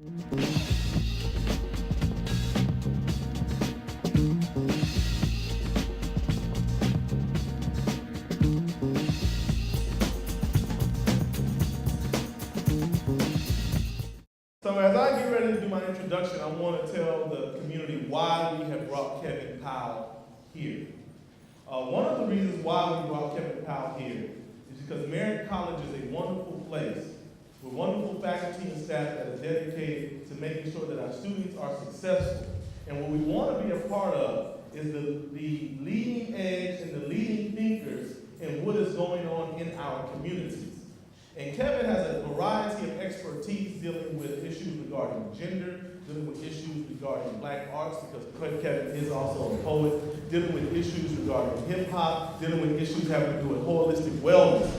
So as I get ready to do my introduction, I want to tell the community why we have brought Kevin Powell here. One of the reasons why we brought Kevin Powell here is because Merritt College is a wonderful place with wonderful faculty and staff that are dedicated to making sure that our students are successful. And what we want to be a part of is the leading edge and the leading thinkers in what is going on in our communities. And Kevin has a variety of expertise dealing with issues regarding gender, dealing with issues regarding black arts, because Kevin is also a poet, dealing with issues regarding hip hop, dealing with issues having to do with holistic wellness.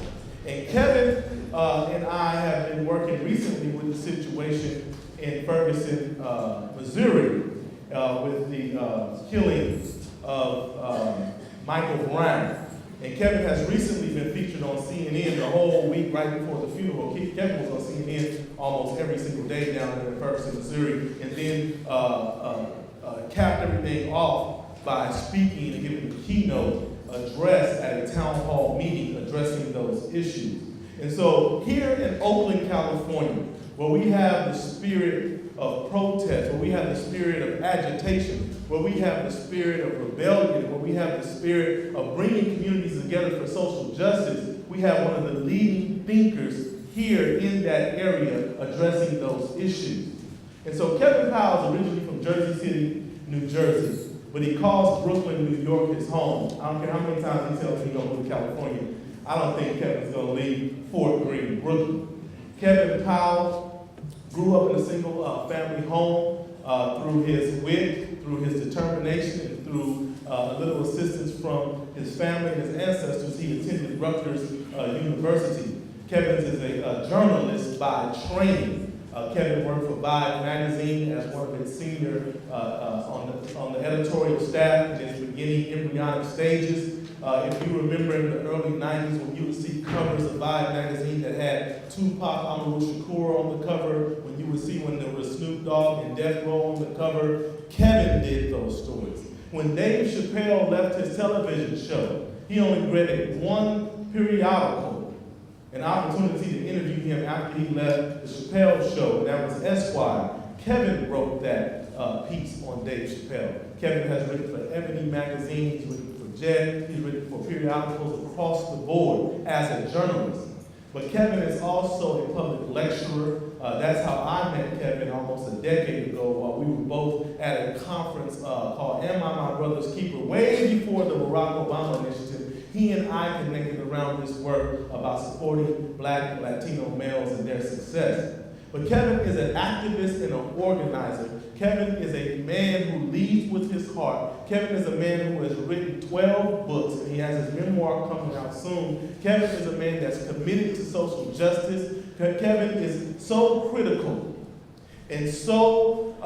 And Kevin and I have been working recently with the situation in Ferguson, Missouri, with the killing of Michael Brown. And Kevin has recently been featured on CNN the whole week right before the funeral. Kevin was on CNN almost every single day down there in Ferguson, Missouri, and then capped everything off by speaking and giving a keynote address at a town hall meeting addressing those issues. And so here in Oakland, California, where we have the spirit of protest, where we have the spirit of agitation, where we have the spirit of rebellion, where we have the spirit of bringing communities together for social justice, we have one of the leading thinkers here in that area addressing those issues. And so Kevin Powell is originally from Jersey City, New Jersey, but he calls Brooklyn, New York his home. I don't care how many times he tells me he's going to move to California. I don't think Kevin's going to leave Fort Greene, Brooklyn. Kevin Powell grew up in a single family home. Through his wit, through his determination, and through a little assistance from his family and his ancestors, he attended Rutgers University. Kevin is a journalist by training. Kevin worked for Vibe magazine as one of its senior on the editorial staff in its beginning embryonic stages. If you remember in the early 90s when you would see covers of Vibe magazine that had Tupac Amaru Shakur on the cover, when you would see when there was Snoop Dogg and Death Row on the cover, Kevin did those stories. When Dave Chappelle left his television show, he only read one periodical, an opportunity to interview him after he left the Chappelle show, and that was Esquire. Kevin wrote that piece on Dave Chappelle. Kevin has written for Ebony magazine, he's written for Jet, he's written for periodicals across the board as a journalist. But Kevin is also a public lecturer. That's how I met Kevin almost a decade ago while we were both at a conference called Am I My Brother's Keeper, way before the Barack Obama initiative. He and I connected around this work about supporting Black and Latino males and their success. But Kevin is an activist and an organizer. Kevin is a man who leads with his heart. Kevin is a man who has written 12 books, and he has his memoir coming out soon. Kevin is a man that's committed to social justice. Kevin is so critical and so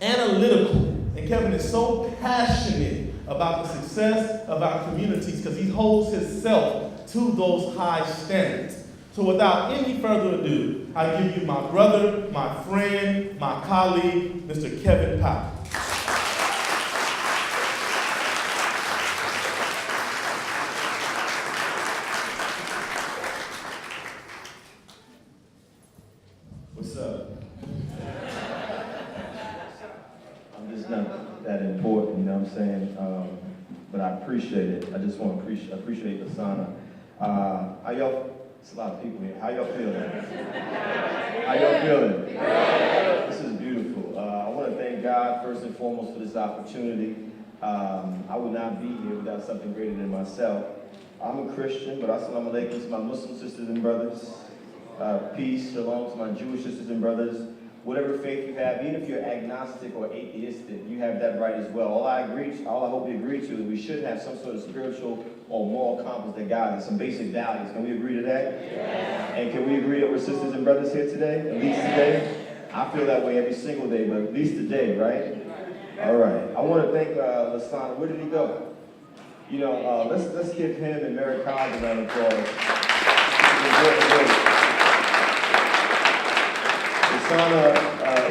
analytical. And Kevin is so passionate about the success of our communities because he holds himself to those high standards. So without any further ado, I give you my brother, my friend, my colleague, Mr. Kevin Powell. What's up? I'm just not that important, you know what I'm saying? But I appreciate it. I just want to appreciate the sauna. How y'all? It's a lot of people here. How y'all feeling? How y'all feeling? This is beautiful. I want to thank God first and foremost for this opportunity. I would not be here without something greater than myself. I'm a Christian, but assalamu alaikum to my Muslim sisters and brothers. Peace, shalom to my Jewish sisters and brothers. Whatever faith you have, even if you're agnostic or atheistic, you have that right as well. All I hope you agree to is we should have some sort of spiritual or moral compass that guides us, some basic values. Can we agree to that? Yes. And can we agree that we're sisters and brothers here today? At least today? I feel that way every single day, but at least today, right? All right. I want to thank Lasana. Where did he go? You know, let's give him and Merritt a round of applause. Sana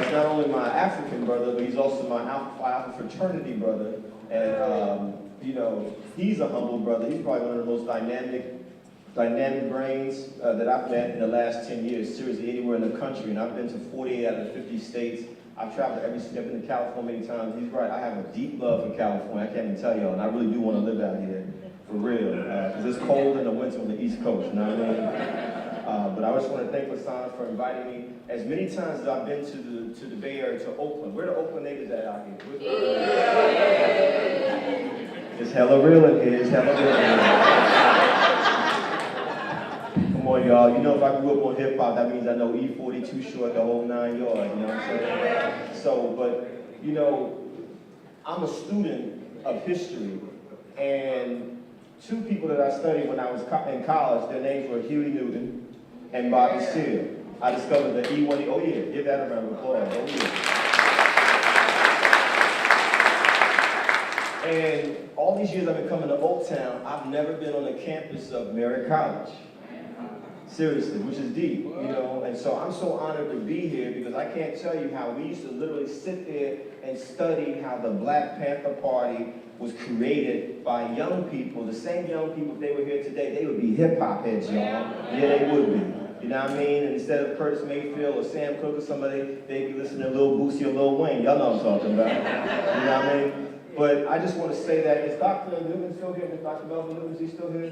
is not only my African brother, but he's also my Alpha fraternity brother. And, you know, he's a humble brother. He's probably one of the most dynamic brains that I've met in the last 10 years, seriously, anywhere in the country. And I've been to 48 out of the 50 states. I've traveled every step into California many times. He's right. I have a deep love for California. I can't even tell y'all. And I really do want to live out here, for real. Because it's cold in the winter on the East Coast, you know what I mean? But I just want to thank Lasana for inviting me. As many times as I've been to the Bay Area, to Oakland. Where the Oakland natives at out here? It's hella real in here. It's hella real in here. Come on, y'all. You know, if I grew up on hip hop, that means I know E42 short, the whole 9 yards. You know what I'm saying? So, but you know, I'm a student of history, and two people that I studied when I was in college, their names were Huey Newton and Bobby Seale. I discovered the E1. Oh yeah, give that a round of applause. Oh yeah. And all these years I've been coming to Oaktown, I've never been on the campus of Merritt College. Seriously, which is deep, you know, and so I'm so honored to be here because I can't tell you how we used to literally sit there and study how the Black Panther Party was created by young people. The same young people, if they were here today, they would be hip-hop heads, y'all. Yeah, they would be. You know what I mean? And instead of Curtis Mayfield or Sam Cooke or somebody, they'd be listening to Lil Boosie or Lil Wayne. Y'all know what I'm talking about. You know what I mean? But I just want to say that, is Dr. Newman still here? Is Dr. Melvin Newman, is he still here?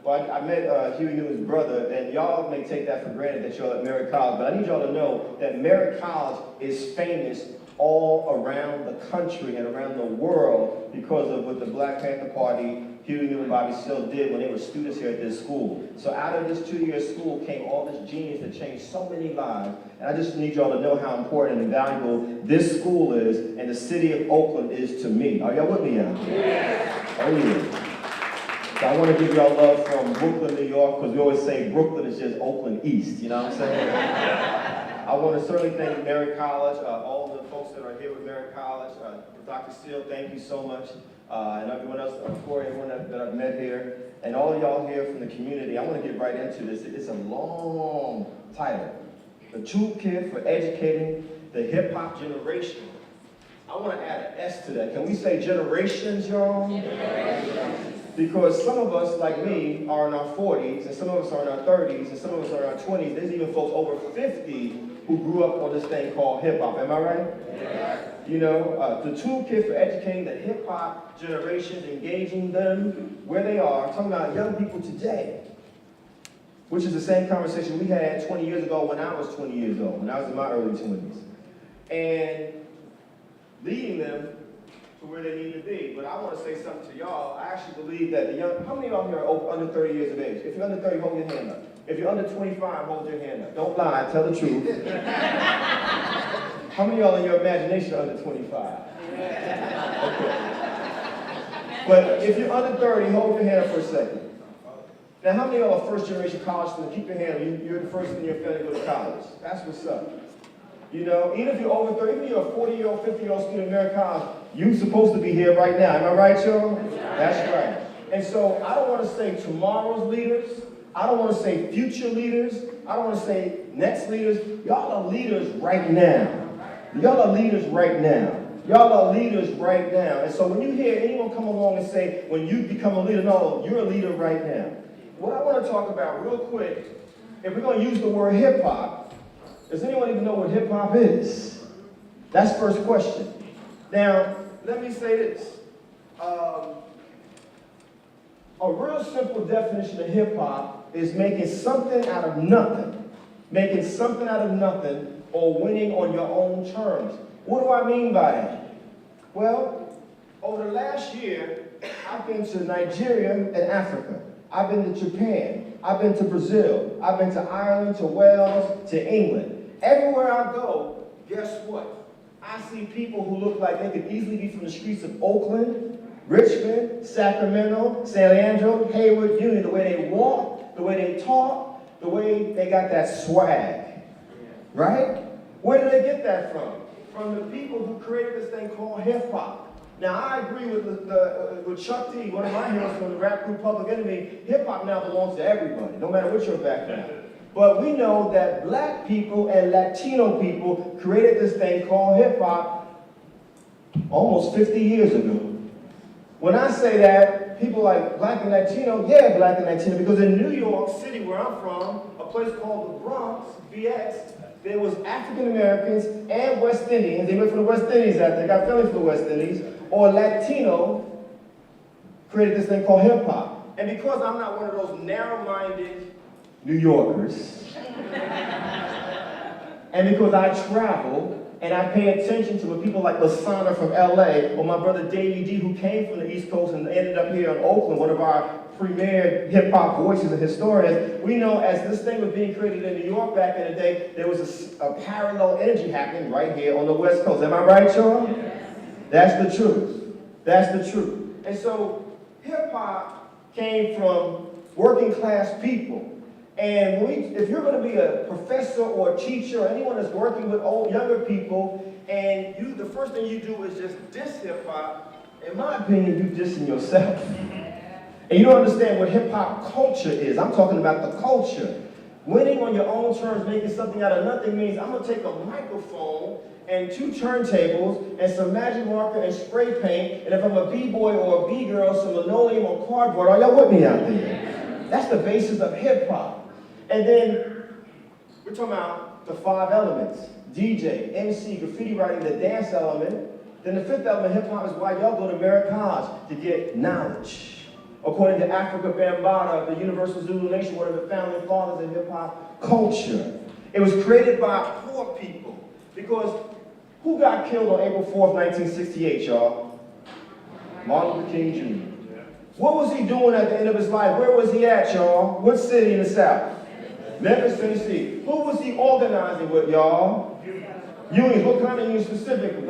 Well, I met Huey Newton's brother, and y'all may take that for granted that you're at Merritt College, but I need y'all to know that Merritt College is famous all around the country and around the world because of what the Black Panther Party, Huey Newton and Bobby Seale did when they were students here at this school. So out of this 2-year school came all this genius that changed so many lives, and I just need y'all to know how important and valuable this school is and the city of Oakland is to me. Are y'all with me now? Yeah. Oh yeah. So I want to give y'all love from Brooklyn, New York, because we always say Brooklyn is just Oakland East, you know what I'm saying? I want to certainly thank Merritt College, all the folks that are here with Merritt College. Dr. Steele, thank you so much. And everyone else, Corey, everyone that I've met here, and all of y'all here from the community. I want to get right into this. It's a long title. The Toolkit for Educating the Hip-Hop Generation. I want to add an S to that. Can we say generations, y'all? Generations. Because some of us, like me, are in our 40s, and some of us are in our 30s, and some of us are in our 20s. There's even folks over 50 who grew up on this thing called hip-hop. Am I right? Yeah. You know, the toolkit for educating the hip-hop generations, engaging them where they are. I'm talking about young people today, which is the same conversation we had 20 years ago when I was 20 years old, when I was in my early 20s. And leading them to where they need to be. But I want to say something to y'all. I actually believe that the young, how many of y'all here are under 30 years of age? If you're under 30, hold your hand up. If you're under 25, hold your hand up. Don't lie, tell the truth. How many of y'all in your imagination are under 25? Okay. But if you're under 30, hold your hand up for a second. Now, how many of y'all are first generation college students? Keep your hand up. You're the first in your family to go to college. That's what's up. You know, even if you're over 30, even if you're a 40-year-old, 50-year-old student in Merritt College, you're supposed to be here right now. Am I right, y'all? That's right. And so I don't want to say tomorrow's leaders. I don't want to say future leaders. I don't want to say next leaders. Y'all are leaders right now. Y'all are leaders right now. Y'all are leaders right now. And so when you hear anyone come along and say, when you become a leader, no, you're a leader right now. What I want to talk about real quick, if we're going to use the word hip-hop, does anyone even know what hip-hop is? That's the first question. Now, let me say this. A real simple definition of hip-hop is making something out of nothing. Making something out of nothing or winning on your own terms. What do I mean by that? Well, over the last year, I've been to Nigeria and Africa. I've been to Japan. I've been to Brazil. I've been to Ireland, to Wales, to England. Everywhere I go, guess what? I see people who look like they could easily be from the streets of Oakland, Richmond, Sacramento, San Leandro, Hayward, Union. The way they walk, the way they talk, the way they got that swag. Right? Where did they get that from? From the people who created this thing called hip-hop. Now, I agree with Chuck D, one of my heroes from the rap group Public Enemy. Hip-hop now belongs to everybody, no matter what your background. But we know that black people and Latino people created this thing called hip-hop almost 50 years ago. When I say that, people like black and Latino, yeah, black and Latino, because in New York City, where I'm from, a place called the Bronx, BX, there was African Americans and West Indians. They went from the West Indies out there, got family from the West Indies, or Latino, created this thing called hip-hop. And because I'm not one of those narrow-minded New Yorkers, and because I travel, and I pay attention to what people like Lasana from LA, or my brother Davey D, who came from the East Coast and ended up here in Oakland, one of our premier hip-hop voices and historians. We know as this thing was being created in New York back in the day, there was a parallel energy happening right here on the West Coast. Am I right, y'all? Yes. That's the truth. That's the truth. And so hip-hop came from working class people. And if you're going to be a professor or a teacher or anyone that's working with younger people, and the first thing you do is just diss hip-hop, in my opinion, you're dissing yourself. And you don't understand what hip-hop culture is. I'm talking about the culture. Winning on your own terms, making something out of nothing means I'm going to take a microphone and 2 turntables and some magic marker and spray paint, and if I'm a B-boy or a B-girl, some linoleum or cardboard. Are y'all with me out there? That's the basis of hip-hop. And then we're talking about the 5 elements: DJ, MC, graffiti writing, the dance element. Then the 5th element, hip-hop, is why y'all go to Merritt to get knowledge. According to Africa Bambaataa, the Universal Zulu Nation, one of the founding fathers of hip-hop culture. It was created by poor people. Because who got killed on April 4th, 1968, y'all? Martin Luther King Jr. What was he doing at the end of his life? Where was he at, y'all? What city in the South? Memphis, Tennessee. Who was he organizing with, y'all? Unions. What kind of unions specifically?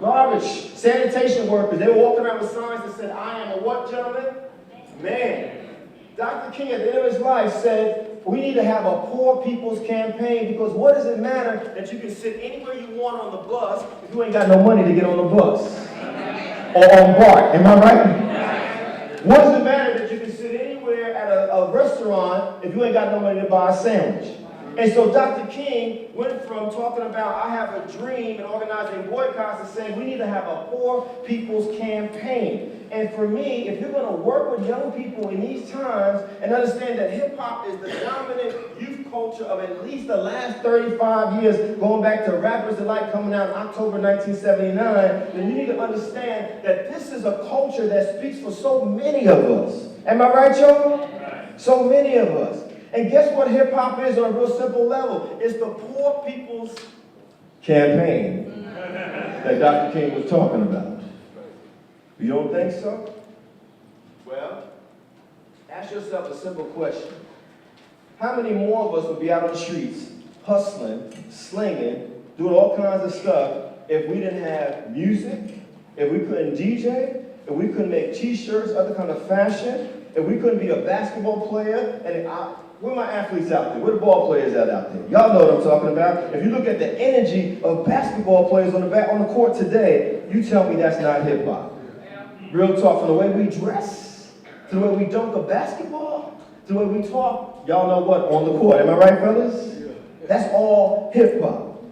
Garbage. Sanitation workers. They were walking around with signs that said, I am a what, gentlemen? Man. Dr. King, at the end of his life, said, we need to have a poor people's campaign, because what does it matter that you can sit anywhere you want on the bus if you ain't got no money to get on the bus? Or on BART. Am I right? What does it matter that you can sit anywhere at a restaurant if you ain't got no money to buy a sandwich? And so Dr. King went from talking about I have a dream and organizing boycotts to saying we need to have a poor people's campaign. And for me, if you're going to work with young people in these times and understand that hip-hop is the dominant youth culture of at least the last 35 years, going back to Rappers Delight coming out in October 1979, then you need to understand that this is a culture that speaks for so many of us. Am I right, y'all? So many of us. And guess what hip-hop is on a real simple level? It's the poor people's campaign that Dr. King was talking about. You don't think so? Well, ask yourself a simple question. How many more of us would be out on the streets, hustling, slinging, doing all kinds of stuff if we didn't have music, if we couldn't DJ, if we couldn't make t-shirts, other kind of fashion, if we couldn't be a basketball player, and where are my athletes out there? Where the ball players out there? Y'all know what I'm talking about. If you look at the energy of basketball players on the court today, you tell me that's not hip-hop. Real talk, from the way we dress, to the way we dunk a basketball, to the way we talk, y'all know what, on the court. Am I right, fellas? That's all hip-hop.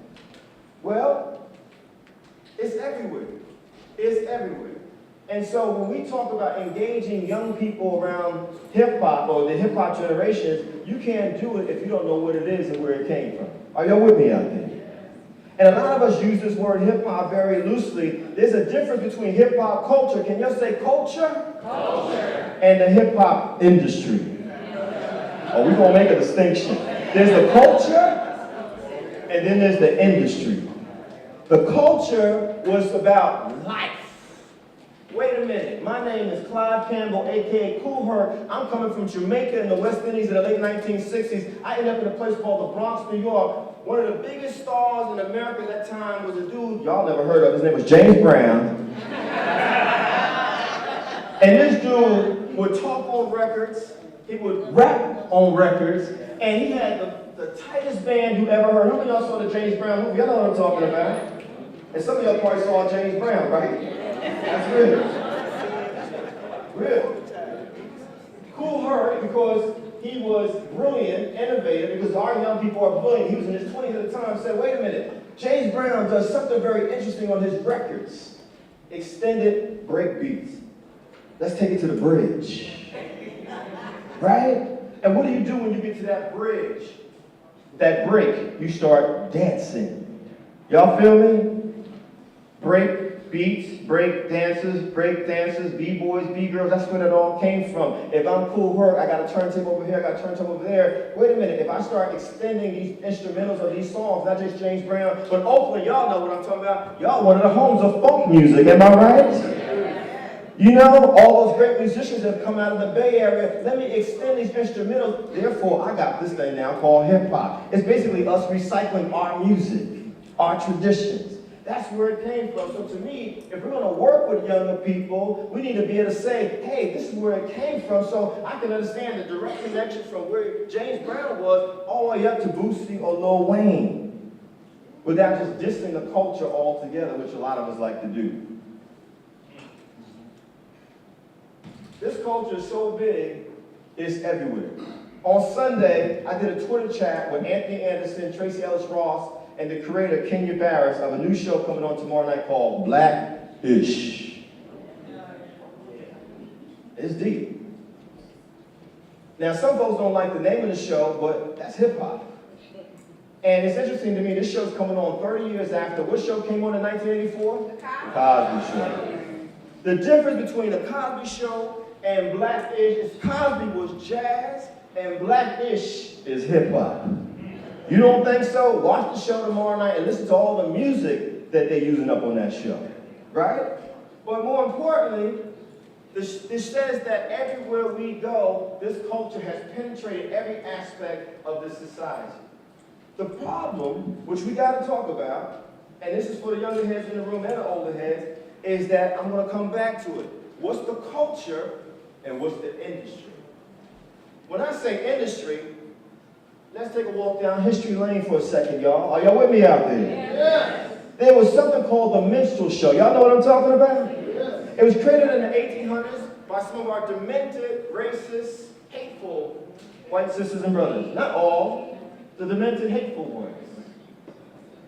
Well, it's everywhere. It's everywhere. And so when we talk about engaging young people around hip-hop or the hip-hop generations, you can't do it if you don't know what it is and where it came from. Are y'all with me out there? And a lot of us use this word hip-hop very loosely. There's a difference between hip-hop culture. Can y'all say culture? Culture. And the hip-hop industry. Oh, we're going to make a distinction. There's the culture, and then there's the industry. The culture was about life. Wait a minute, my name is Clyde Campbell, a.k.a. Kool Herc. I'm coming from Jamaica in the West Indies in the late 1960s. I ended up in a place called the Bronx, New York. One of the biggest stars in America at that time was a dude y'all never heard of. His name was James Brown. And this dude would talk on records, he would rap on records, and he had the tightest band you ever heard. How many of y'all saw the James Brown movie? Y'all know what I'm talking about. And some of y'all probably saw James Brown, right? That's real. Real. Kool Herc, because brilliant, innovative, because our young people are brilliant. He was in his 20s at the time, said, wait a minute, James Brown does something very interesting on his records. Extended break beats. Let's take it to the bridge. Right? And what do you do when you get to that bridge? That break, you start dancing. Y'all feel me? Break beats, break dances, B-boys, B-girls, that's where it all came from. If I'm cool work, I got a turntable over here, I got a turntable over there. Wait a minute, if I start extending these instrumentals or these songs, not just James Brown, but Oakland, y'all know what I'm talking about. Y'all one of the homes of folk music, am I right? You know, all those great musicians have come out of the Bay Area. Let me extend these instrumentals. Therefore, I got this thing now called hip-hop. It's basically us recycling our music, our traditions. That's where it came from. So to me, if we're going to work with younger people, we need to be able to say, hey, this is where it came from, so I can understand the direct connection from where James Brown was all the way up to Boosie or Lil Wayne, without just dissing the culture altogether, which a lot of us like to do. This culture is so big, it's everywhere. On Sunday, I did a Twitter chat with Anthony Anderson, Tracy Ellis Ross, and the creator, Kenya Barris, of a new show coming on tomorrow night called Black-ish. It's deep. Now, some folks don't like the name of the show, but that's hip-hop. And it's interesting to me, this show's coming on 30 years after. What show came on in 1984? The Cosby Show. The difference between The Cosby Show and Black-ish is Cosby was jazz, and Black-ish is hip-hop. You don't think so? Watch the show tomorrow night and listen to all the music that they're using up on that show, right? But more importantly, this says that everywhere we go, this culture has penetrated every aspect of this society. The problem, which we got to talk about, and this is for the younger heads in the room and the older heads, is that I'm going to come back to it. What's the culture and what's the industry? When I say industry, let's take a walk down history lane for a second, y'all. Are y'all with me out there? Yes. There was something called the minstrel show. Y'all know what I'm talking about? Yes. It was created in the 1800s by some of our demented, racist, hateful white sisters and brothers. Not all, the demented, hateful ones.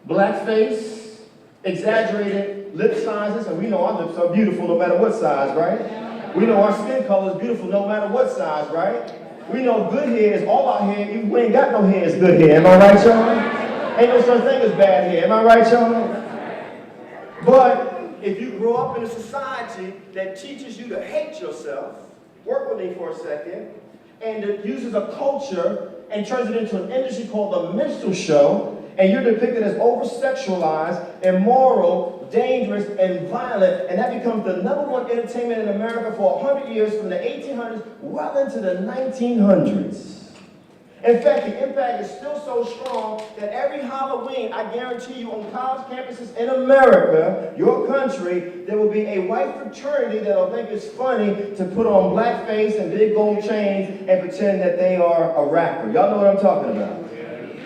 Blackface, exaggerated lip sizes, and we know our lips are beautiful no matter what size, right? We know our skin color is beautiful no matter what size, right? We know good hair is all our hair. Even we ain't got no hair is good hair. Am I right, y'all? Ain't no such thing as bad hair. Am I right, y'all? But if you grow up in a society that teaches you to hate yourself, work with me for a second, and it uses a culture and turns it into an industry called the minstrel show, and you're depicted as over-sexualized, immoral, dangerous, and violent, and that becomes the #1 entertainment in America for 100 years, from the 1800s well into the 1900s. In fact, the impact is still so strong that every Halloween, I guarantee you, on college campuses in America, your country, there will be a white fraternity that'll think it's funny to put on blackface and big gold chains and pretend that they are a rapper. Y'all know what I'm talking about.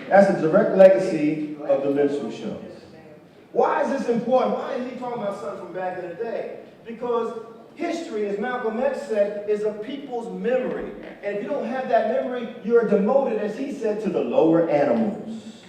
That's a direct legacy of the minstrel shows. Why is this important? Why is he talking about something from back in the day? Because history, as Malcolm X said, is a people's memory. And if you don't have that memory, you're demoted, as he said, to the lower animals.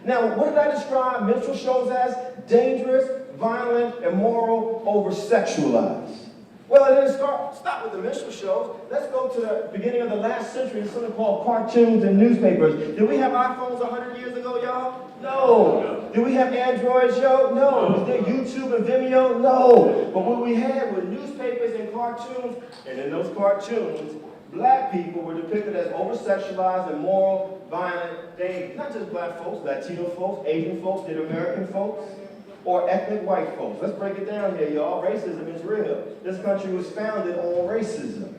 Now, what did I describe minstrel shows as? Dangerous, violent, immoral, over-sexualized. Well, it didn't stop with the minstrel shows. Let's go to the beginning of the last century and something called cartoons and newspapers. Did we have iPhones 100 years ago, y'all? No. Did we have Androids, yo? No. Was there YouTube and Vimeo? No. But what we had were newspapers and cartoons, and in those cartoons, black people were depicted as over-sexualized, immoral, violent, dangerous. Not just black folks, Latino folks, Asian folks, Native American folks, or ethnic white folks. Let's break it down here, y'all. Racism is real. This country was founded on racism.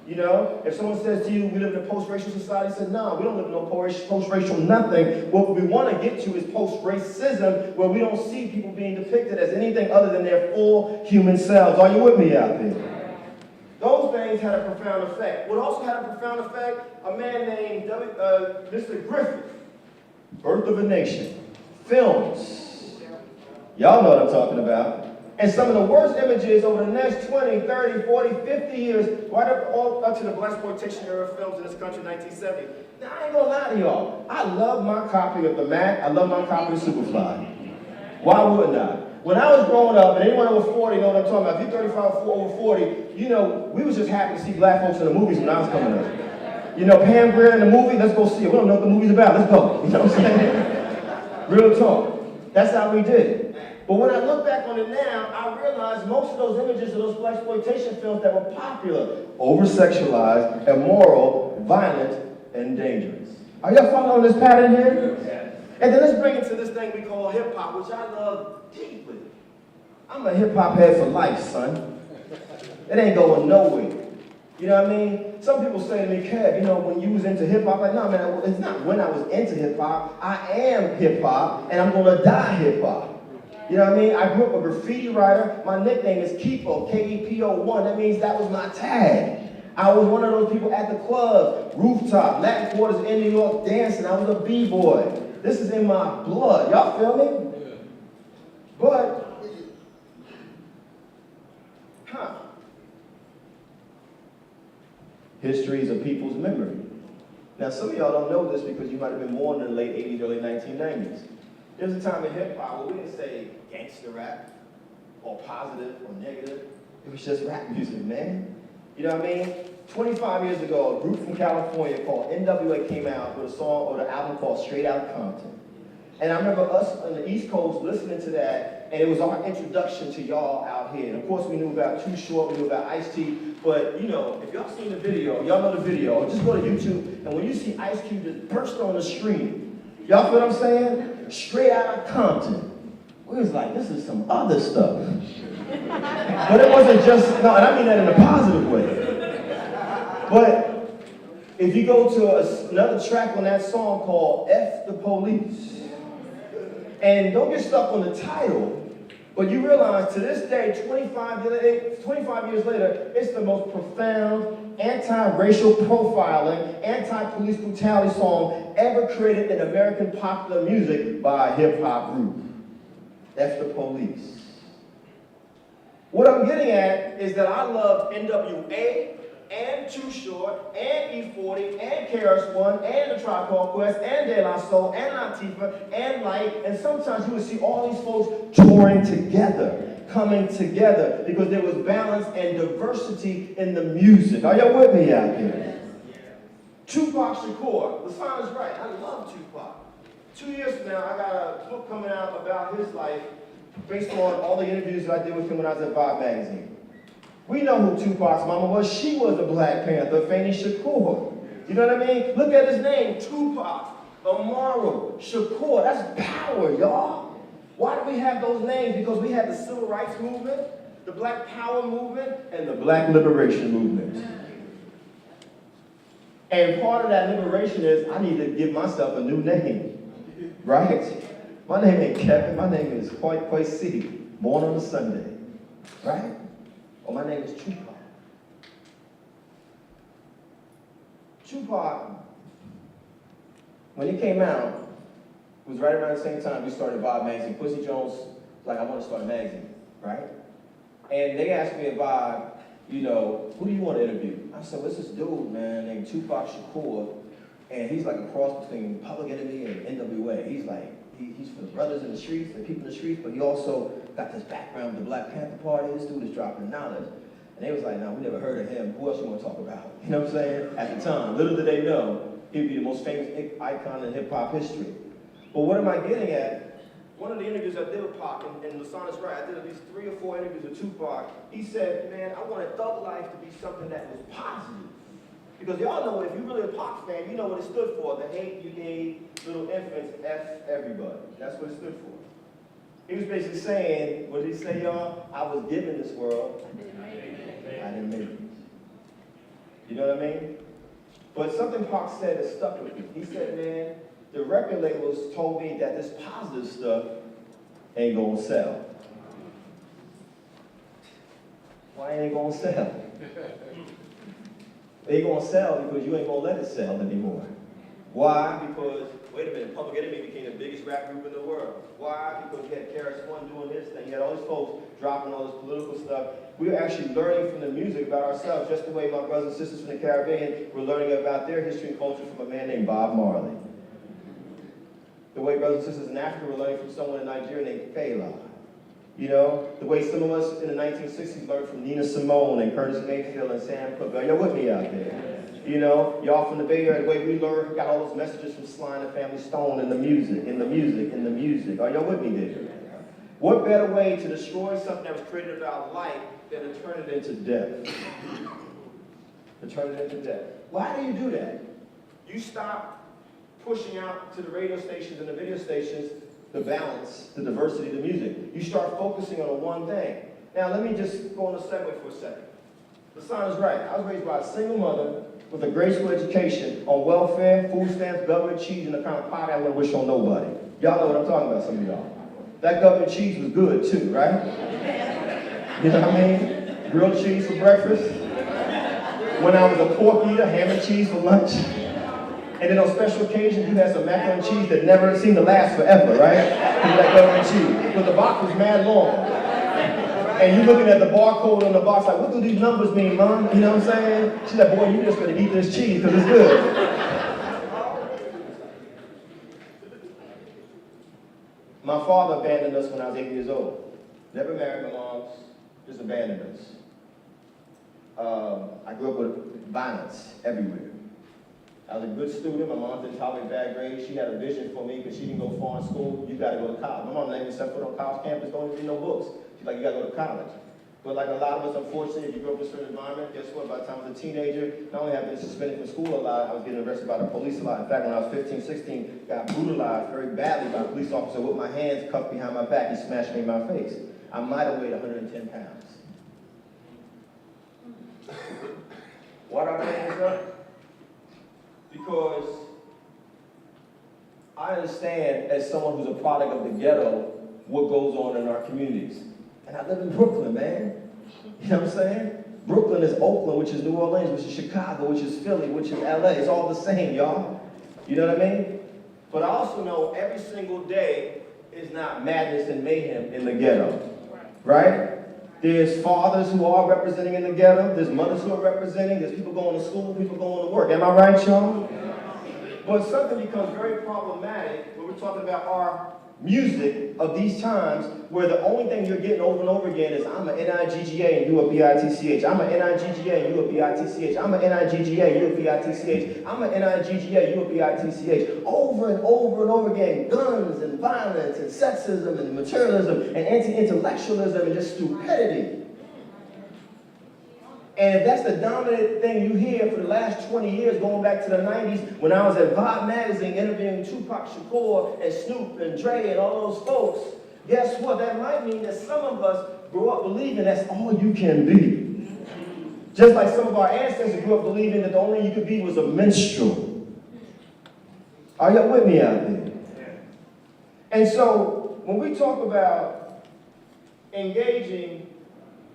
You know, if someone says to you, we live in a post-racial society, say, no, we don't live in no post-racial nothing. What we want to get to is post-racism, where we don't see people being depicted as anything other than their full human selves. Are you with me out there? Those things had a profound effect. What also had a profound effect, a man named Mr. Griffith, Birth of a Nation, films. Y'all know what I'm talking about. And some of the worst images over the next 20, 30, 40, 50 years, right up to the blaxploitation era films in this country, 1970. Now, I ain't gonna lie to y'all. I love my copy of The Mac. I love my copy of Superfly. Why wouldn't I? When I was growing up, and anyone over 40 know what I'm talking about, if you're 35 over 40, you know, we was just happy to see black folks in the movies when I was coming up. You know, Pam Grier in the movie, let's go see it. We don't know what the movie's about, let's go. You know what I'm saying? Real talk. That's how we did it. But when I look back on it now, I realize most of those images of those blaxploitation films that were popular, over-sexualized, immoral, violent, and dangerous. Are y'all following this pattern here? Yeah. And then let's bring it to this thing we call hip-hop, which I love deeply. I'm a hip-hop head for life, son. It ain't going nowhere. You know what I mean? Some people say to me, Kev, you know, when you was into hip-hop, like, no, man, it's not when I was into hip-hop. I am hip-hop, and I'm going to die hip-hop. You know what I mean? I grew up a graffiti writer. My nickname is Kepo, K-E-P-O-1. That means that was my tag. I was one of those people at the clubs, rooftop, Latin quarters in New York dancing. I was a b-boy. This is in my blood. Y'all feel me? Yeah. But, history is a people's memory. Now, some of y'all don't know this because you might have been born in the late 80s, early 1990s. There's a time in hip-hop where we didn't say gangster rap, or positive, or negative. It was just rap music, man. You know what I mean? 25 years ago, a group from California called NWA came out with a song or the album called Straight Outta Compton. And I remember us on the East Coast listening to that, and it was our introduction to y'all out here. And of course, we knew about Too Short, we knew about Ice-T, but you know, if y'all seen the video, y'all know the video, or just go to YouTube, and when you see Ice Cube just burst on the screen, y'all feel what I'm saying? Straight Outta Compton. We was like, this is some other stuff. But it wasn't just, no, and I mean that in a positive way. But if you go to another track on that song called F the Police, and don't get stuck on the title, but you realize to this day, 25 years later, it's the most profound anti-racial profiling, anti-police brutality song ever created in American popular music by a hip-hop group. F the Police. What I'm getting at is that I love NWA and Too Short and E40 and KRS-One and the Tribe Called Quest and De La Soul and Latifah and Light, and sometimes you would see all these folks touring together, coming together, because there was balance and diversity in the music. Are y'all with me out there? Tupac Shakur, the sign is right. I love Tupac. 2 years from now, I got a book coming out about his life based on all the interviews that I did with him when I was at Vibe magazine. We know who Tupac's mama was. She was a Black Panther, Fannie Shakur. You know what I mean? Look at his name, Tupac, Amaru, Shakur. That's power, y'all. Why do we have those names? Because we had the Civil Rights Movement, the Black Power Movement, and the Black Liberation Movement. And part of that liberation is I need to give myself a new name. Right? My name ain't Kevin, my name is Kwesi, born on a Sunday. Right? Or my name is Tupac. Tupac, when he came out, it was right around the same time we started Vibe magazine. Quincy Jones was like, I want to start a magazine, right? And they asked me at Vibe, you know, who do you want to interview? I said, what's this dude, man, named Tupac Shakur, and he's like a cross between Public Enemy and NWA. He's like, he's for the brothers in the streets, the people in the streets, but he also got this background with the Black Panther Party. This dude is dropping knowledge. And they was like, no, we never heard of him. Who else you want to talk about? You know what I'm saying? At the time, little did they know, he'd be the most famous icon in hip-hop history. But what am I getting at? One of the interviews I did with Pac, and Lasana's right, I did at least 3 or 4 interviews with Tupac. He said, man, I wanted Thug Life to be something that was positive. Because y'all know, if you're really a Pac fan, you know what it stood for. The hate you gave little infants, F everybody. That's what it stood for. He was basically saying, what did he say, y'all? I was given this world. I didn't make it. You know what I mean? But something Pac said that stuck with me. He said, man, the record labels told me that this positive stuff ain't gonna sell. Why ain't it gonna sell? It ain't gonna sell because you ain't gonna let it sell anymore. Why? Because wait a minute, Public Enemy became the biggest rap group in the world. Why? Because you had KRS-One doing his thing. You had all these folks dropping all this political stuff. We were actually learning from the music about ourselves, just the way my brothers and sisters from the Caribbean were learning about their history and culture from a man named Bob Marley. The way brothers and sisters in Africa were learning from someone in Nigeria named Fela. You know, the way some of us in the 1960s learned from Nina Simone and Curtis Mayfield and Sam Cooke. Are y'all with me out there? You know, y'all from the Bay Area, the way we learned, got all those messages from Sly and the Family Stone in the music, in the music, in the music. Are y'all with me there? What better way to destroy something that was created about light than to turn it into death? To turn it into death. Why do you do that? You stop pushing out to the radio stations and the video stations the balance, the diversity of the music. You start focusing on one thing. Now, let me just go on a segue for a second. The son is right. I was raised by a single mother with a grade school education on welfare, food stamps, government cheese, and the kind of pie I wouldn't wish on nobody. Y'all know what I'm talking about, some of y'all. That government cheese was good, too, right? You know what I mean? Grilled cheese for breakfast. When I was a pork eater, ham and cheese for lunch. And then on special occasions, you had some macaroni and cheese that never seemed to last forever, right? That government cheese. But the box was mad long. And you looking at the barcode on the box like, what do these numbers mean, Mom? You know what I'm saying? She's like, boy, you just better eat this cheese because it's good. My father abandoned us when I was 8 years old. Never married my moms, just abandoned us. I grew up with violence everywhere. I was a good student. My mom didn't tolerate bad grades. She had a vision for me because she didn't go far in school. You got to go to college. My mom didn't even set foot on college campus. Don't even read no books. She's like, you got to go to college. But like a lot of us, unfortunately, if you grew up in a certain environment, guess what? By the time I was a teenager, not only have I been suspended from school a lot, I was getting arrested by the police a lot. In fact, when I was 15, 16, got brutalized very badly by a police officer with my hands cuffed behind my back. He smashed me in my face. I might have weighed 110 pounds. Why do I bring this up? Because I understand, as someone who's a product of the ghetto, what goes on in our communities. And I live in Brooklyn, man. You know what I'm saying? Brooklyn is Oakland, which is New Orleans, which is Chicago, which is Philly, which is LA. It's all the same, y'all. You know what I mean? But I also know every single day is not madness and mayhem in the ghetto. Right? There's fathers who are representing in the ghetto. There's mothers who are representing. There's people going to school, people going to work. Am I right, y'all? But something becomes very problematic when we're talking about our music of these times, where the only thing you're getting over and over again is, I'm an N-I-G-G-A and you a B-I-T-C-H. I'm an N-I-G-G-A and you a B-I-T-C-H. I'm an N-I-G-G-A and you a B-I-T-C-H. I'm an N-I-G-G-A, you a B-I-T-C-H. Over and over and over again, guns and violence and sexism and materialism and anti-intellectualism and just stupidity. And if that's the dominant thing you hear for the last 20 years, going back to the 90s, when I was at Vibe Magazine interviewing Tupac Shakur and Snoop and Dre and all those folks, guess what? That might mean that some of us grew up believing that's all you can be. Just like some of our ancestors grew up believing that the only thing you could be was a minstrel. Are y'all with me out there? And so, when we talk about engaging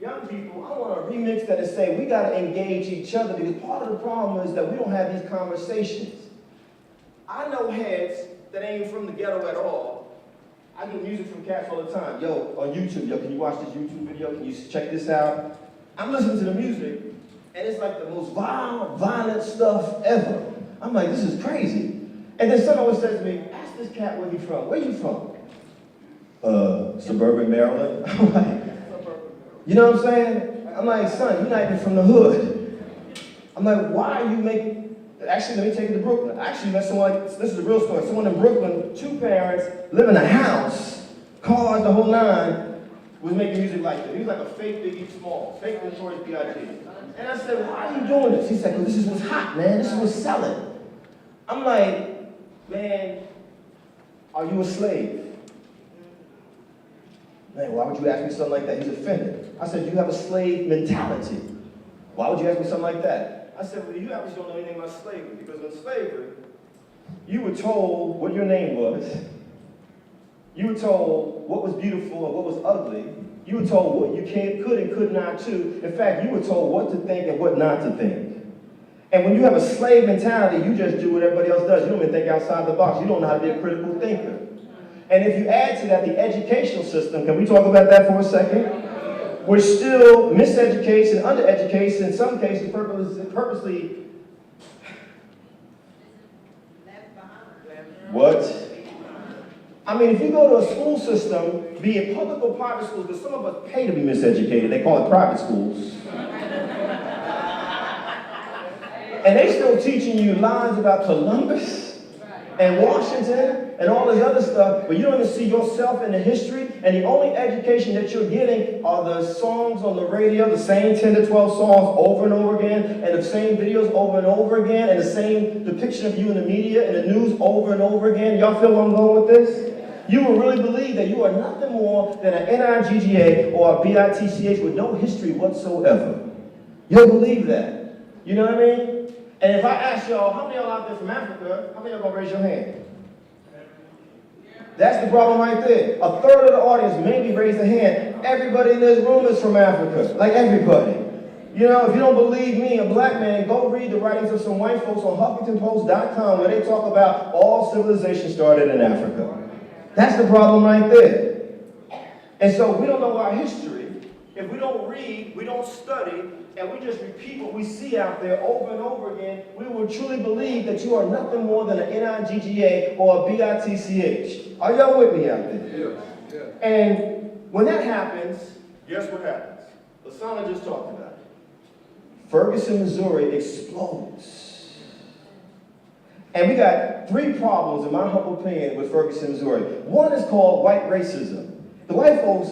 young people, I want to remix that and say we got to engage each other, because part of the problem is that we don't have these conversations. I know heads that ain't from the ghetto at all. I do music from cats all the time. Yo, on YouTube, yo, can you watch this YouTube video? Can you check this out? I'm listening to the music, and it's like the most violent stuff ever. I'm like, this is crazy. And then someone always says to me, ask this cat where he's from. Where you from? Suburban Maryland. I'm like, you know what I'm saying? I'm like, son, you're not even from the hood. I'm like, why are you making... Actually, let me take you to Brooklyn. Actually, met someone like... This is a real story. Someone in Brooklyn, 2 parents, live in a house, cars, the whole nine, was making music like this. He was like a fake Biggie Small, fake Notorious B.I.G. And I said, why are you doing this? He said, because this is what's hot, man. This is what's selling. I'm like, man, are you a slave? Man, why would you ask me something like that? He's offended. I said, you have a slave mentality. Why would you ask me something like that? I said, well, you obviously don't know anything about slavery, because in slavery, you were told what your name was. You were told what was beautiful and what was ugly. You were told what you could and could not do. In fact, you were told what to think and what not to think. And when you have a slave mentality, you just do what everybody else does. You don't even think outside the box. You don't know how to be a critical thinker. And if you add to that the educational system, can we talk about that for a second? Which still miseducates and undereducates, in some cases purposely. What? I mean, if you go to a school system, be it public or private schools, because some of us pay to be miseducated, they call it private schools. And they still teaching you lines about Columbus and Washington and all this other stuff, but you don't even see yourself in the history, and the only education that you're getting are the songs on the radio, the same 10 to 12 songs over and over again, and the same videos over and over again, and the same depiction of you in the media and the news over and over again. Y'all feel where I'm going with this? You will really believe that you are nothing more than an NIGGA or a BITCH with no history whatsoever. You'll believe that. You know what I mean? And if I ask y'all, how many of y'all out there from Africa, how many of y'all gonna raise your hand? That's the problem right there. A third of the audience maybe raise a hand. Everybody in this room is from Africa. Like everybody. You know, if you don't believe me, a black man, go read the writings of some white folks on HuffingtonPost.com where they talk about all civilization started in Africa. That's the problem right there. And so we don't know our history. If we don't read, we don't study, and we just repeat what we see out there over and over again, we will truly believe that you are nothing more than an NIGGA or a BITCH. Are y'all with me out there? Yeah. And when that happens, guess what happens? Lasana just talked about it. Ferguson, Missouri explodes. And we got three problems, in my humble opinion, with Ferguson, Missouri. One is called white racism. The white folks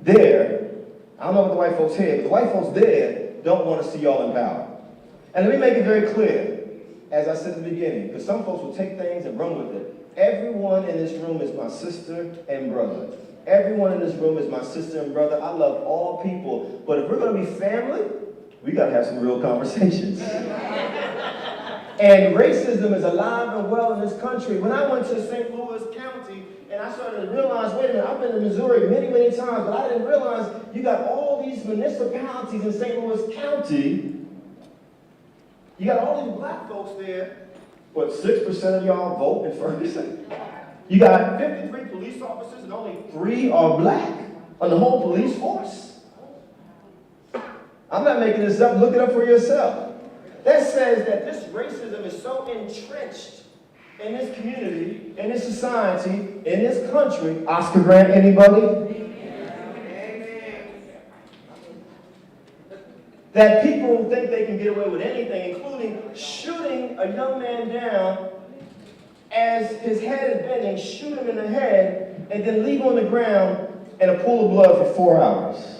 there, I don't know what the white folks here, but the white folks there don't want to see y'all in power. And let me make it very clear, as I said at the beginning, because some folks will take things and run with it. Everyone in this room is my sister and brother. Everyone in this room is my sister and brother. I love all people. But if we're going to be family, we got to have some real conversations. And racism is alive and well in this country. When I went to St. Louis County, and I started to realize, wait a minute, I've been to Missouri many, many times, but I didn't realize you got all these municipalities in St. Louis County. You got all these black folks there. What, 6% of y'all vote in Ferguson? You got 53 police officers and only 3 are black on the whole police force? I'm not making this up. Look it up for yourself. That says that this racism is so entrenched in this community, in this society, in this country. Oscar Grant, anybody? Amen. That people think they can get away with anything, including shooting a young man down as his head is bending, shoot him in the head, and then leave him on the ground in a pool of blood for 4 hours.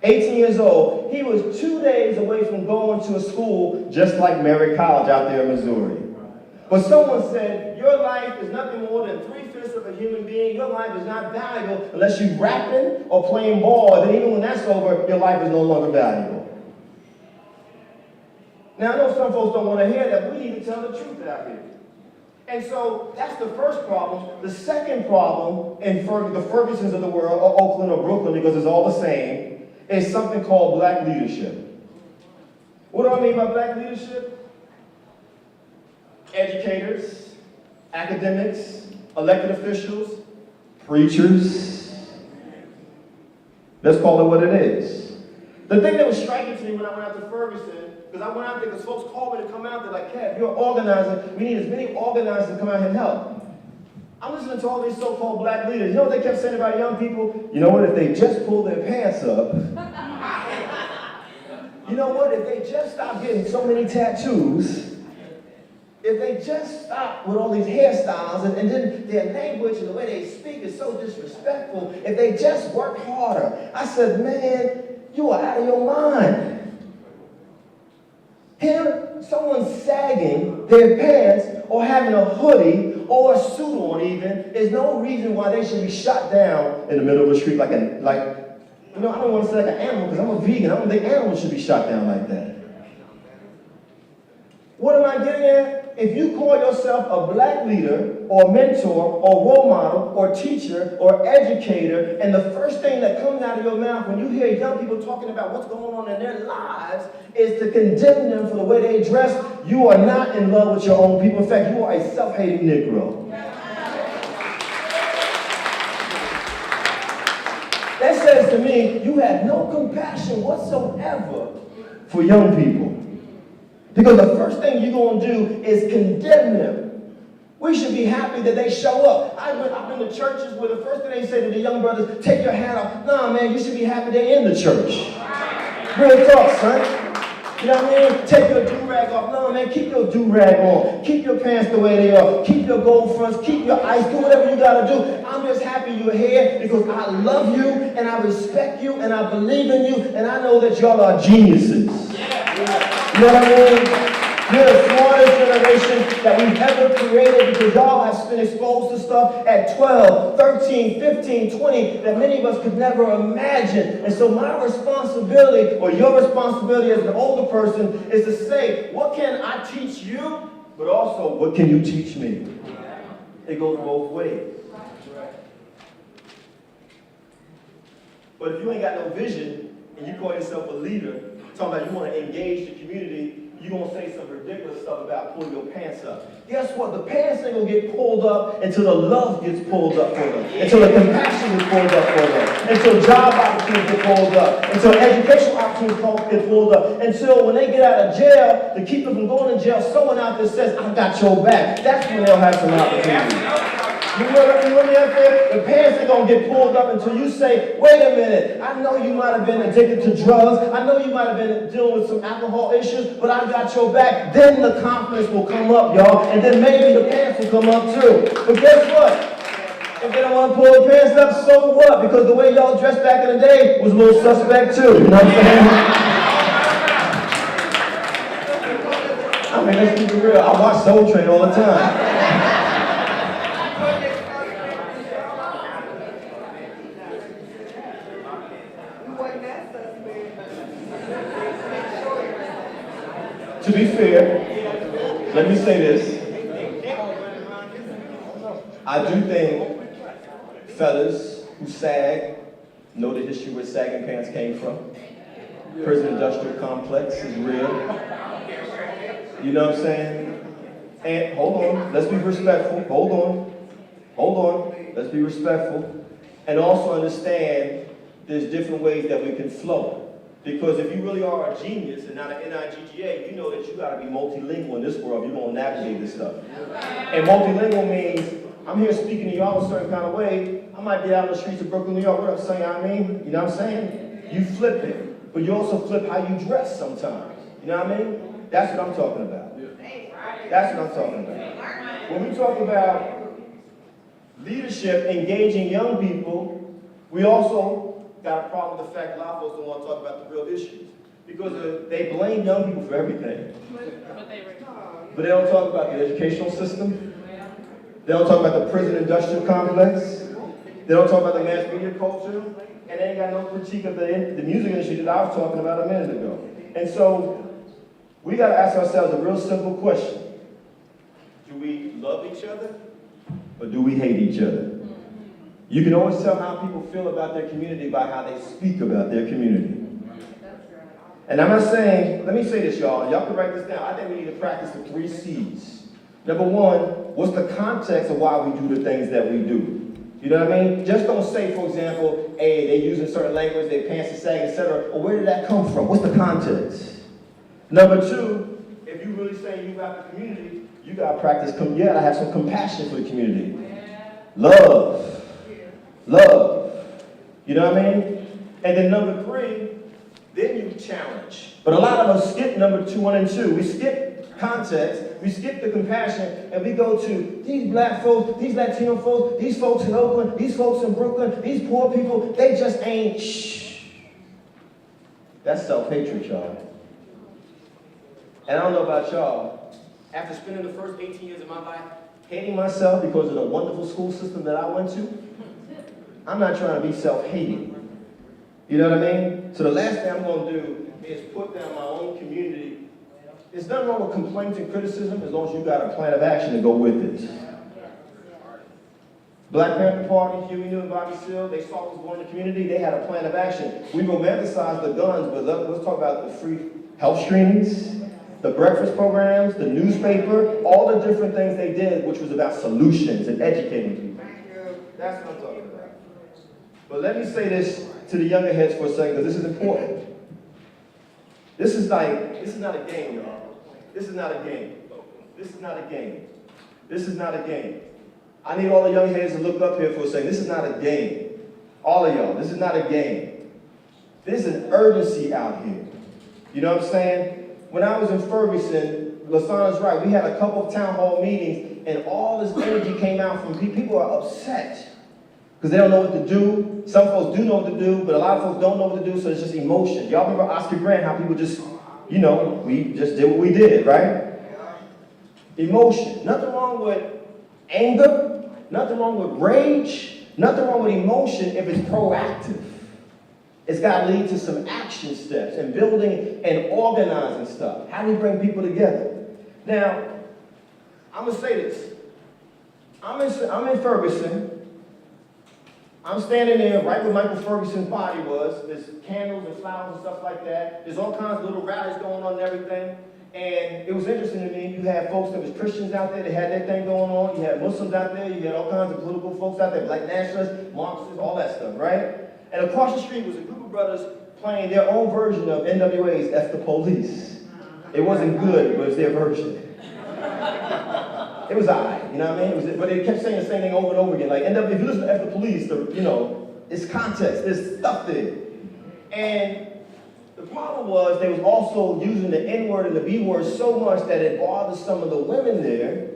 18 years old. He was 2 days away from going to a school just like Merritt College out there in Missouri. But someone said, your life is nothing more than 3/5 of a human being. Your life is not valuable unless you're rapping or playing ball. And then even when that's over, your life is no longer valuable. Now, I know some folks don't want to hear that. We need to tell the truth out here. And so that's the first problem. The second problem in the Fergusons of the world, or Oakland or Brooklyn, because it's all the same, is something called black leadership. What do I mean by black leadership? Educators, academics, elected officials, preachers. Let's call it what it is. The thing that was striking to me when I went out to Ferguson, because I went out there because folks called me to come out there like, Kev, you're an organizer. We need as many organizers to come out here and help. I'm listening to all these so-called black leaders. You know what they kept saying about young people? You know what, if they just pull their pants up. You know what, if they just stop getting so many tattoos. If they just stop with all these hairstyles and then their language and the way they speak is so disrespectful, if they just work harder. I said, man, you are out of your mind. Here, someone sagging their pants or having a hoodie or a suit on even is no reason why they should be shot down in the middle of the street I don't want to say like an animal because I'm a vegan. I don't think animals should be shot down like that. What am I getting at? if you call yourself a black leader or mentor or role model or teacher or educator, and the first thing that comes out of your mouth when you hear young people talking about what's going on in their lives is to condemn them for the way they dress, you are not in love with your own people. In fact, you are a self-hating Negro. That says to me, you have no compassion whatsoever for young people. Because the first thing you're going to do is condemn them. We should be happy that they show up. I've been to churches where the first thing they say to the young brothers, take your hat off. Nah, man, you should be happy they're in the church. Real talk, son. You know what I mean? Take your do-rag off. No, man, keep your do-rag on. Keep your pants the way they are. Keep your gold fronts. Keep your ice. Do whatever you got to do. I'm just happy you're here because I love you and I respect you and I believe in you and I know that y'all are geniuses. You know what I mean? You're the smartest generation that we've ever created because y'all have been exposed to stuff at 12, 13, 15, 20 that many of us could never imagine. And so my responsibility, or your responsibility as an older person, is to say, what can I teach you? But also, what can you teach me? It goes both ways. But if you ain't got no vision, and you call yourself a leader, talking about you want to engage the community, you're going to say some ridiculous stuff about pulling your pants up. Guess what? The pants ain't going to get pulled up until the love gets pulled up for them, until the compassion gets pulled up for them, until job opportunities get pulled up, until educational opportunities get pulled up, until when they get out of jail, to keep them from going to jail, someone out there says, I got your back. That's when they'll have some opportunity. You know me out there? The pants ain't going to get pulled up until you say, wait a minute, I know you might have been addicted to drugs. I know you might have been dealing with some alcohol issues, but I got your back. Then the confidence will come up, y'all, and then maybe the pants will come up too. But guess what? If they don't want to pull the pants up, so what? Because the way y'all dressed back in the day was a little suspect too. You know what I'm saying? I mean, let's keep it real. I watch Soul Train all the time. To be fair, let me say this. I do think fellas who sag know the history where sagging pants came from. Prison industrial complex is real. You know what I'm saying? And hold on, let's be respectful. Hold on, let's be respectful. And also understand there's different ways that we can flow. Because if you really are a genius and not an NIGGA, you know that you got to be multilingual in this world if you're going to navigate this stuff. And multilingual means I'm here speaking to y'all a certain kind of way. I might be out on the streets of Brooklyn, New York. What up, son? You know what I mean? You know what I'm saying? You flip it. But you also flip how you dress sometimes. You know what I mean? That's what I'm talking about. That's what I'm talking about. When we talk about leadership, engaging young people, we also got a problem with the fact a lot of folks don't want to talk about the real issues. Because they blame young people for everything. But they don't talk about the educational system. They don't talk about the prison industrial complex. They don't talk about the mass media culture. And they ain't got no critique of the music industry that I was talking about a minute ago. And so, we got to ask ourselves a real simple question. Do we love each other? Or do we hate each other? You can always tell how people feel about their community by how they speak about their community. And I'm not saying, let me say this, y'all. Y'all can write this down. I think we need to practice the 3 C's. Number 1, what's the context of why we do the things that we do? You know what I mean? Just don't say, for example, hey, they using certain language, they pants are sagging, etc. Or where did that come from? What's the context? Number 2, if you really say you got the community, you got to practice, you got to have some compassion for the community. Love. You know what I mean? And then number 3, then you challenge. But a lot of us skip number 1 and 2. We skip context, we skip the compassion, and we go to these black folks, these Latino folks, these folks in Oakland, these folks in Brooklyn, these poor people, they just ain't shh. That's self-hatred, y'all. And I don't know about y'all, after spending the first 18 years of my life hating myself because of the wonderful school system that I went to, I'm not trying to be self-hating. You know what I mean? So the last thing I'm going to do is put down my own community. there's nothing wrong with complaints and criticism as long as you got a plan of action to go with it. Black Panther Party, Huey Newton, Bobby Seale, they saw what was going in the community, they had a plan of action. We romanticized the guns, but let's talk about the free health screenings, the breakfast programs, the newspaper, all the different things they did, which was about solutions and educating people. That's what I'm talking about. But let me say this to the younger heads for a second, because this is important. This is not a game, y'all. This is not a game. This is not a game. This is not a game. I need all the young heads to look up here for a second. This is not a game. All of y'all, this is not a game. There's an urgency out here. You know what I'm saying? When I was in Ferguson, Lasana's right, we had a couple of town hall meetings, and all this energy came out from people. People are upset because they don't know what to do. Some folks do know what to do, but a lot of folks don't know what to do, so it's just emotion. Y'all remember Oscar Grant, how people just, you know, we just did what we did, right? Emotion. Nothing wrong with anger. Nothing wrong with rage. Nothing wrong with emotion if it's proactive. It's got to lead to some action steps and building and organizing stuff. How do we bring people together? Now, I'm going to say this. I'm in Ferguson. I'm standing there right where Michael Ferguson's body was. There's candles and flowers and stuff like that. There's all kinds of little rallies going on and everything. And it was interesting to me. You had folks that was Christians out there that had their thing going on. You had Muslims out there. You had all kinds of political folks out there, black nationalists, Marxists, all that stuff, right? And across the street was a group of brothers playing their own version of NWA's F the Police. It wasn't good, but it was their version. It was alright, you know what I mean? But they kept saying the same thing over and over again. Like, if you listen to F the Police, it's context, there's stuff there. And the problem was they was also using the N-word and the B-word so much that it bothered some of the women there,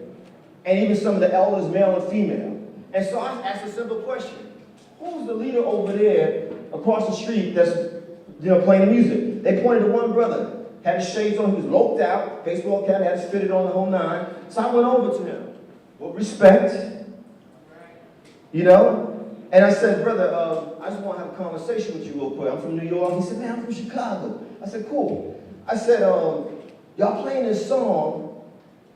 and even some of the elders, male and female. And so I asked a simple question. Who's the leader over there across the street that's playing the music? They pointed to one brother, had his shades on, he was loped out, baseball cap, had his fitted on the whole nine. So I went over to him with respect, and I said, brother, I just want to have a conversation with you real quick. I'm from New York. He said, man, I'm from Chicago. I said, cool. I said, y'all playing this song,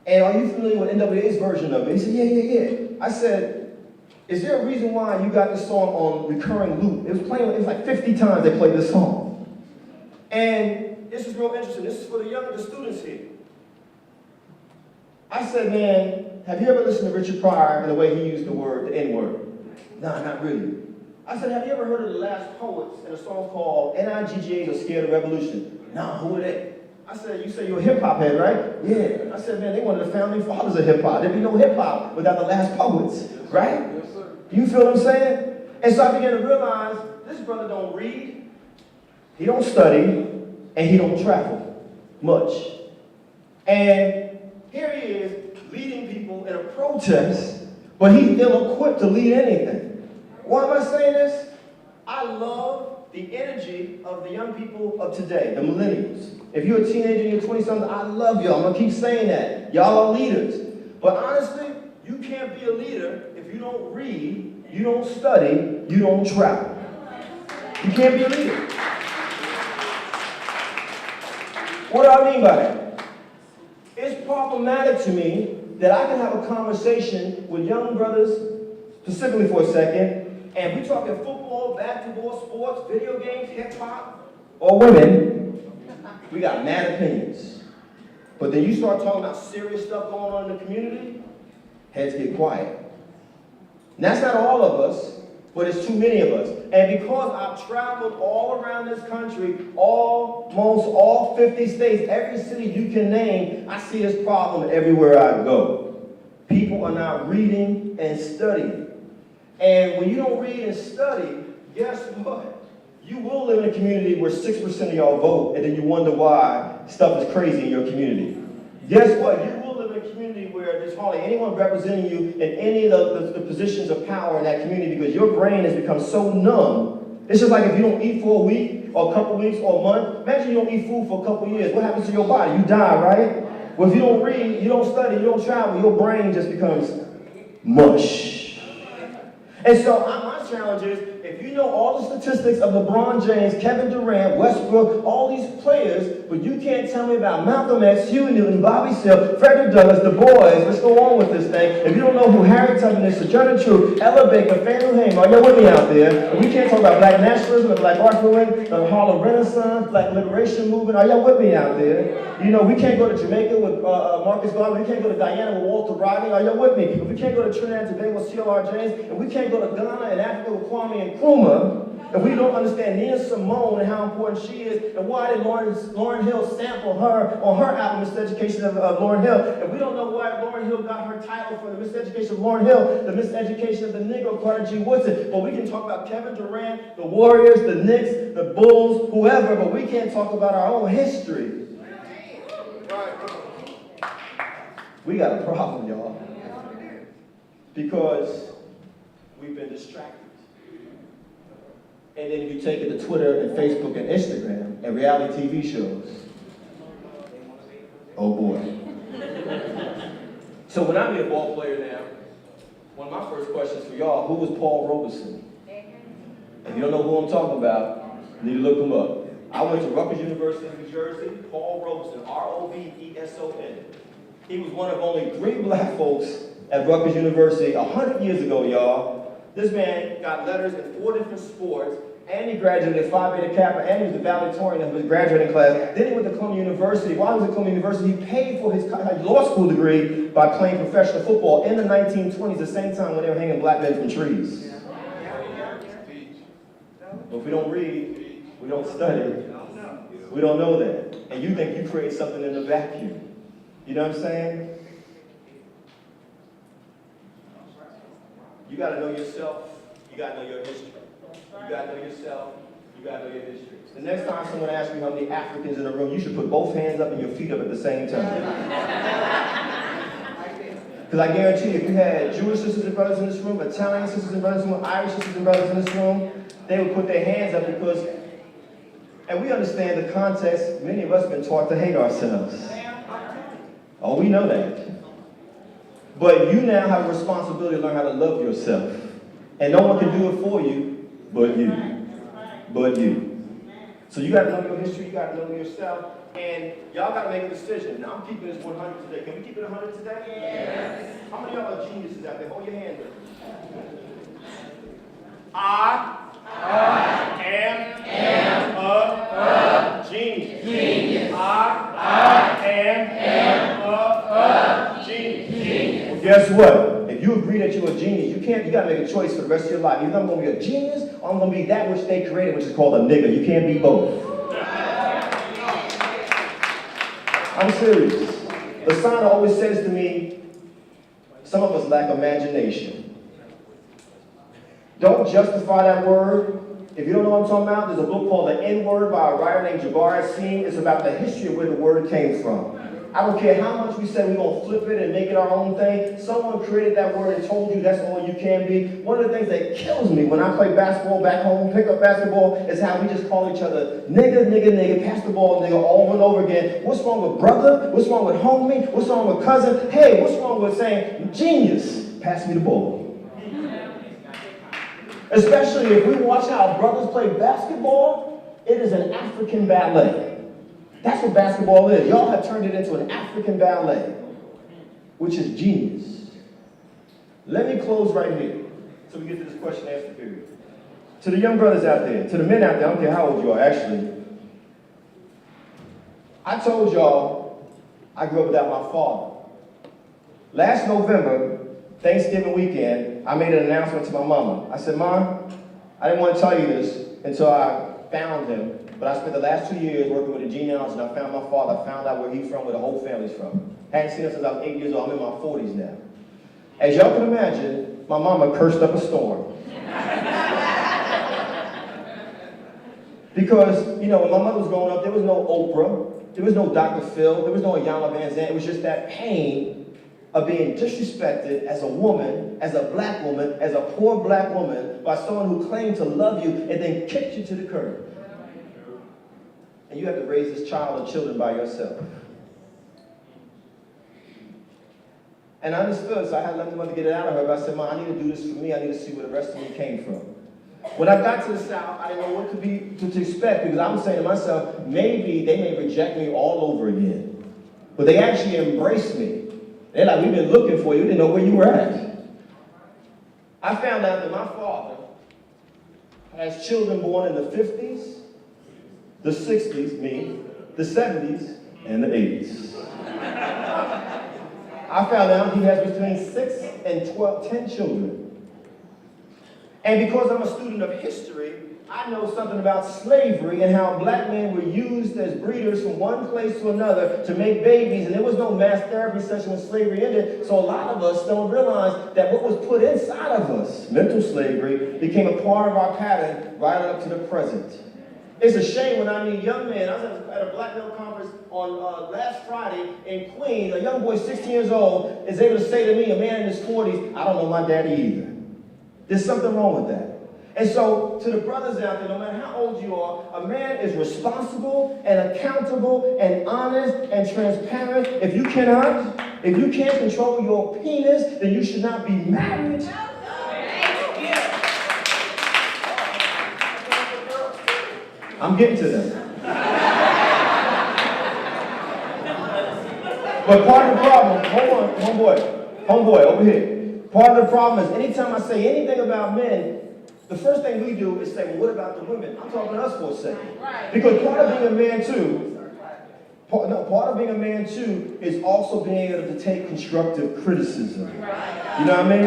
and are you familiar with NWA's version of it? He said, yeah. I said, is there a reason why you got this song on recurring loop? It was like 50 times they played this song. And this is real interesting. This is for the younger students here. I said, man, have you ever listened to Richard Pryor and the way he used the N-word? Nah, not really. I said, have you ever heard of the Last Poets and a song called N.I.G.G.A.'s or Scared of Revolution? Nah, who are they? I said, you say you're a hip-hop head, right? Yeah. I said, man, they one of the founding fathers of hip-hop. There'd be no hip-hop without the Last Poets, right? Yes, sir. You feel what I'm saying? And so I began to realize this brother don't read, he don't study, and he don't travel much. And here he is leading people in a protest, but he's ill-equipped to lead anything. Why am I saying this? I love the energy of the young people of today, the millennials. If you're a teenager and you're 20-something, I love y'all. I'm going to keep saying that. Y'all are leaders. But honestly, you can't be a leader if you don't read, you don't study, you don't travel. You can't be a leader. What do I mean by that? It's problematic to me that I can have a conversation with young brothers, specifically for a second, and we're talking football, basketball, sports, video games, hip-hop, or women, we got mad opinions. But then you start talking about serious stuff going on in the community, heads get quiet. And that's not all of us, but it's too many of us. And because I've traveled all around this country, almost all 50 states, every city you can name, I see this problem everywhere I go. People are not reading and studying. And when you don't read and study, guess what? You will live in a community where 6% of y'all vote, and then you wonder why stuff is crazy in your community. Guess what? You will live in a community where there's hardly anyone representing you in any of the positions of power in that community because your brain has become so numb. It's just like if you don't eat for a week, or a couple weeks, or a month. Imagine you don't eat food for a couple years. What happens to your body? You die, right? Well, if you don't read, you don't study, you don't travel, your brain just becomes mush. And so my challenge is, if you know all the statistics of LeBron James, Kevin Durant, Westbrook, all these players, but you can't tell me about Malcolm X, Huey Newton, Bobby Seale, Frederick Douglass, Du Bois, let's go on with this thing. If you don't know who Harry Tubman is, Sojourner Truth, Ella Baker, Fannie Lou Hamer, are y'all with me out there? And we can't talk about black nationalism, the black art movement, the Harlem Renaissance, black liberation movement, are y'all with me out there? You know, we can't go to Jamaica with Marcus Garvey, we can't go to Guyana with Walter Rodney, are y'all with me? If we can't go to Trinidad and Tobago with C.L.R. James, and we can't go to Ghana and Africa with Kwame Nkrumah, and we don't understand Nina Simone and how important she is, and why did Lauryn Hill sample her on her album, Miseducation of Lauryn Hill, and we don't know why Lauryn Hill got her title from the Miseducation of Lauryn Hill, the Miseducation of the Negro, Carter G. Woodson. But we can talk about Kevin Durant, the Warriors, the Knicks, the Bulls, whoever, but we can't talk about our own history. We got a problem, y'all, because we've been distracted. And then you take it to Twitter and Facebook and Instagram and reality TV shows. Oh boy. So when I be a ball player now, one of my first questions for y'all, who was Paul Robeson? If you don't know who I'm talking about, you need to look him up. I went to Rutgers University in New Jersey. Paul Robeson, R-O-B-E-S-O-N. He was one of only 3 black folks at Rutgers University 100 years ago, y'all. This man got letters in 4 different sports, and he graduated Phi Beta Kappa, and he was the valedictorian of his graduating class. Then he went to Columbia University. While he was at Columbia University, he paid for his law school degree by playing professional football in the 1920s, the same time when they were hanging black men from trees. But if we don't read, we don't study, we don't know that. And you think you create something in a vacuum. You know what I'm saying? You got to know yourself. You got to know your history. You got to know yourself. You got to know your history. The next time someone asks you how many Africans in the room, you should put both hands up and your feet up at the same time. Because I guarantee you, if you had Jewish sisters and brothers in this room, Italian sisters and brothers in this room, Irish sisters and brothers in this room, they would put their hands up because, and we understand the context, many of us have been taught to hate ourselves. Oh, we know that. But you now have a responsibility to learn how to love yourself. And no one can do it for you but you. But you. So you got to know your history, you got to know yourself, and y'all got to make a decision. Now, I'm keeping this 100 today. Can we keep it 100 today? Yes. How many of y'all are geniuses out there? Hold your hand up. I am a genius. I am a genius. Well, guess what? If you agree that you're a genius, you gotta make a choice for the rest of your life. Either I'm gonna be a genius or I'm gonna be that which they created, which is called a nigga. You can't be both. I'm serious. Lasana always says to me, some of us lack imagination. Don't justify that word. If you don't know what I'm talking about, there's a book called The N-Word by a writer named Jabbar Yassine. It's about the history of where the word came from. I don't care how much we say we're going to flip it and make it our own thing. Someone created that word and told you that's all you can be. One of the things that kills me when I play basketball back home, pick up basketball, is how we just call each other nigga, nigga, nigga, pass the ball, nigga, over and over again. What's wrong with brother? What's wrong with homie? What's wrong with cousin? Hey, what's wrong with saying genius? Pass me the ball. Especially if we watch how brothers play basketball, it is an African ballet. That's what basketball is. Y'all have turned it into an African ballet, which is genius. Let me close right here so we get to this question and answer period. To the young brothers out there, to the men out there, I don't care how old you are, actually. I told y'all I grew up without my father. Last November, Thanksgiving weekend, I made an announcement to my mama. I said, Mom, I didn't want to tell you this until I found him, but I spent the last 2 years working with a genealogy, and I found my father. I found out where he's from, where the whole family's from. Hadn't seen him since I was 8 years old. I'm in my 40s now. As y'all can imagine, my mama cursed up a storm. Because, you know, when my mother was growing up, there was no Oprah, there was no Dr. Phil, there was no Iyanla Vanzant. It was just that pain of being disrespected as a woman, as a black woman, as a poor black woman, by someone who claimed to love you and then kicked you to the curb. And you have to raise this child or children by yourself. And I understood, so I had to let the mother get it out of her, but I said, Mom, I need to do this for me. I need to see where the rest of me came from. When I got to the South, I didn't know what to expect, because I was saying to myself, maybe they may reject me all over again. But they actually embraced me. They're like, we've been looking for you. We didn't know where you were at. I found out that my father has children born in the 50s, the 60s, me, the 70s, and the 80s. I found out he has between 6 and 10 children. And because I'm a student of history, I know something about slavery and how black men were used as breeders from one place to another to make babies, and there was no mass therapy session when slavery ended, so a lot of us don't realize that what was put inside of us, mental slavery, became a part of our pattern right up to the present. It's a shame when I meet young men. I was at a black male conference on last Friday in Queens. A young boy, 16 years old, is able to say to me, a man in his 40s, I don't know my daddy either. There's something wrong with that. And so, to the brothers out there, no matter how old you are, a man is responsible and accountable and honest and transparent. If you can't control your penis, then you should not be married. I'm getting to them. But part of the problem, hold on, homeboy, over here. Part of the problem is anytime I say anything about men, the first thing we do is say, well, what about the women? I'm talking to us for a second. Because part of being a man too, is also being able to take constructive criticism. You know what I mean?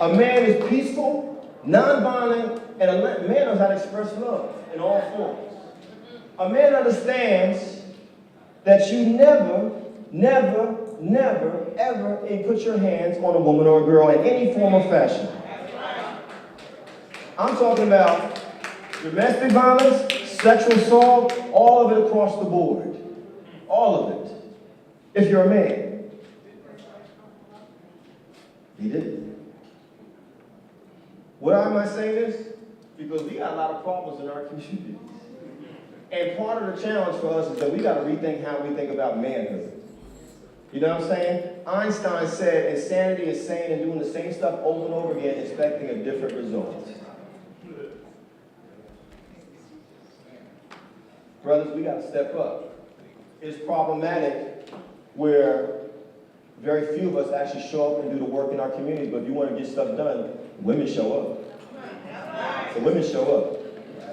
A man is peaceful, non-violent, and a man knows how to express love in all forms. A man understands that you never, ever put your hands on a woman or a girl in any form or fashion. I'm talking about domestic violence, sexual assault, all of it across the board. All of it. If you're a man. He did it. Why am I saying this? Because we got a lot of problems in our communities. And part of the challenge for us is that we got to rethink how we think about manhood. You know what I'm saying? Einstein said insanity is saying and doing the same stuff over and over again, expecting a different result. Brothers, we got to step up. It's problematic where very few of us actually show up and do the work in our community, but if you want to get stuff done, women show up. The women show up.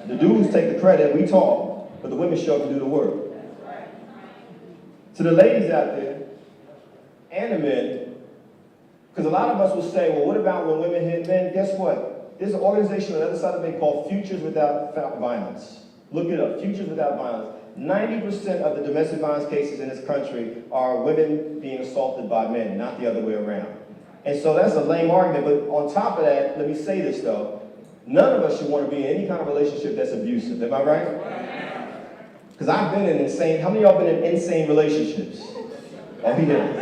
The dudes take the credit, we talk, but the women show up and do the work. To the ladies out there, and the men, because a lot of us will say, well, what about when women hit men? Guess what? There's an organization on the other side of me called Futures Without Violence. Look it up, Futures Without Violence. 90% of the domestic violence cases in this country are women being assaulted by men, not the other way around. And so that's a lame argument, but on top of that, let me say this though, none of us should want to be in any kind of relationship that's abusive, am I right? Because I've been in insane, how many of y'all been in insane relationships? Oh, he did.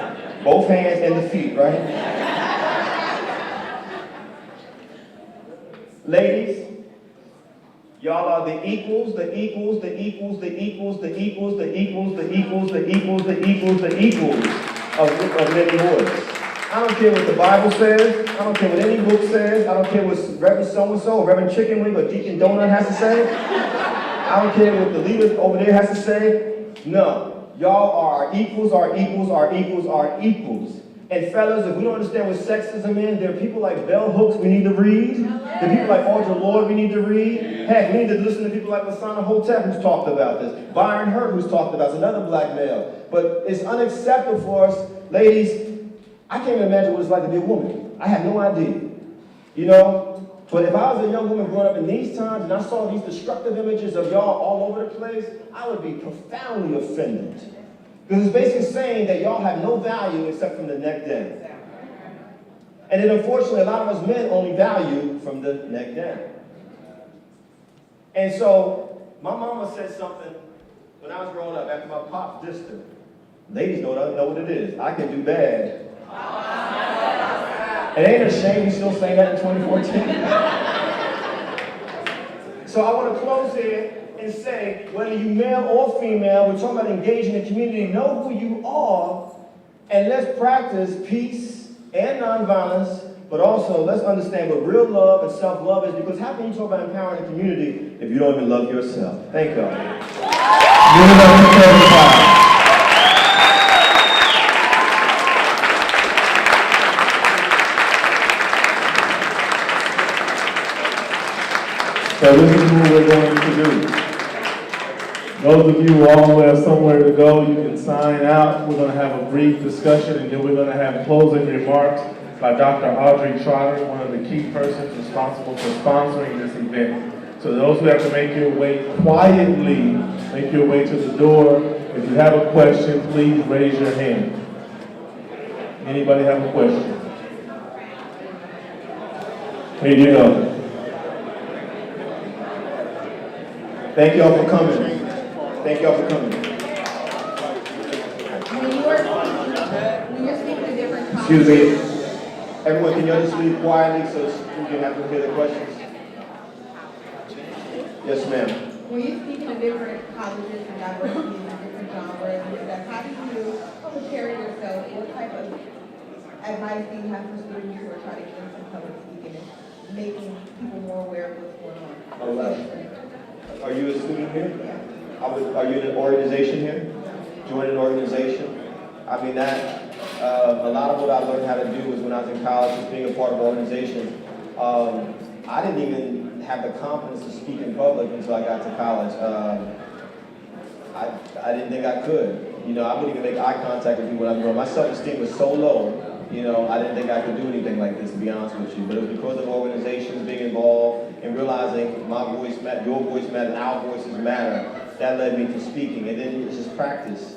Both hands and the feet, right? Ladies, y'all are the equals of many boys. I don't care what the Bible says. I don't care what any book says. I don't care what Reverend so-and-so or Reverend Chicken Wing or Deacon Donut has to say. I don't care what the leader over there has to say. No. Y'all are equals. And fellas, if we don't understand what sexism is, there are people like Bell Hooks we need to read. There are people like Audre Lorde we need to read. Heck, we need to listen to people like Lasana Hotep who's talked about this. Byron Hurt who's talked about this, another black male. But it's unacceptable for us, ladies. I can't even imagine what it's like to be a woman. I have no idea. You know? But if I was a young woman growing up in these times and I saw these destructive images of y'all all over the place, I would be profoundly offended. Because it's basically saying that y'all have no value except from the neck down. And then unfortunately, a lot of us men only value from the neck down. And so, my mama said something when I was growing up after my pops dissed her. Ladies don't know what it is. I can do bad. It ain't a shame we still saying that in 2014. So I want to close here and say, whether you male or female, we're talking about engaging the community, know who you are And let's practice peace and nonviolence, but also let's understand what real love and self-love is, because how can you talk about empowering the community if you don't even love yourself? Thank y'all. Give it up for Kevin Powell. So this is what we're going to do. Those of you who all have somewhere to go, you can sign out. We're going to have a brief discussion, and then we're going to have closing remarks by Dr. Audrey Trotter, one of the key persons responsible for sponsoring this event. So those who have to make your way quietly, make your way to the door. If you have a question, please raise your hand. Anybody have a question? Here you go. Thank y'all for coming. Thank y'all for coming. When you're speaking to different colleges. Excuse me. Everyone, can y'all just leave quietly so we can have to hear the questions? Yes, ma'am. When you're speaking to different colleges and diversities and different genres and stuff, how do you prepare yourself? What type of advice do you have for students who are trying to get into public speaking and making people more aware of what's going on? All right. Are you a student here? Are you in an organization here? Join an organization? I mean, that, a lot of what I learned how to do was when I was in college, was being a part of an organization. I didn't even have the confidence to speak in public until I got to college. I didn't think I could. You know, I wouldn't even make eye contact with people when I was growing. My self-esteem was so low, you know, I didn't think I could do anything like this, to be honest with you. But it was because of organizations being involved and realizing my voice matters, your voice matters, our voices matter. That led me to speaking. And then it's just practice.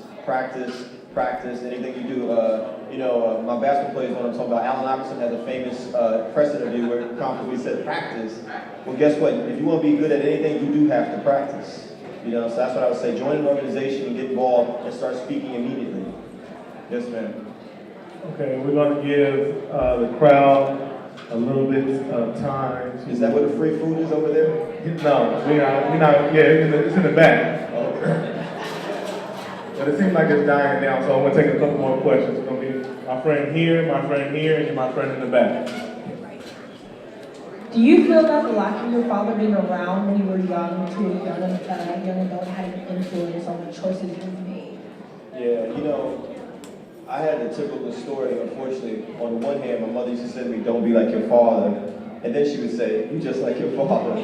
Anything you do. My basketball players know what I'm talking about. Allen Iverson has a famous press interview where confidently said, practice. Well, guess what? If you want to be good at anything, you do have to practice. You know, so that's what I would say. Join an organization and get involved and start speaking immediately. Yes, ma'am. Okay, we're going to give the crowd a little bit of time. Is that where the free food is over there? No, we're not. Yeah, it's in the back. Okay. But it seems like it's dying down, so I'm going to take a couple more questions. It's going to be my friend here, and my friend in the back. Do you feel that the lack of your father being around when you were young to a young adult had an influence on the choices you've made? Yeah, you know, I had the typical story, unfortunately. On the one hand, my mother used to say to me, don't be like your father. And then she would say, you just like your father.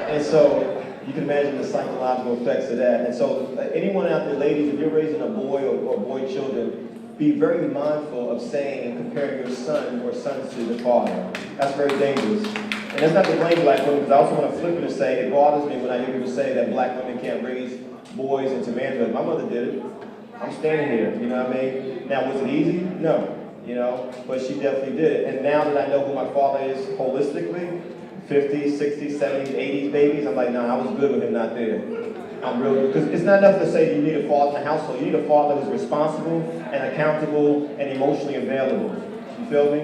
And so, you can imagine the psychological effects of that. And so, anyone out there, ladies, if you're raising a boy or boy children, be very mindful of saying and comparing your son or sons to the father. That's very dangerous. And that's not to blame black women, because I also want to flip it and say, it bothers me when I hear people say that black women can't raise boys into manhood. My mother did it. I'm standing here, you know what I mean? Now, was it easy? No, you know, but she definitely did it. And now that I know who my father is holistically, 50s, 60s, 70s, 80s babies, I'm like, nah, I was good with him not there. I'm real good. Because it's not enough to say you need a father in the household. You need a father who's responsible and accountable and emotionally available. You feel me?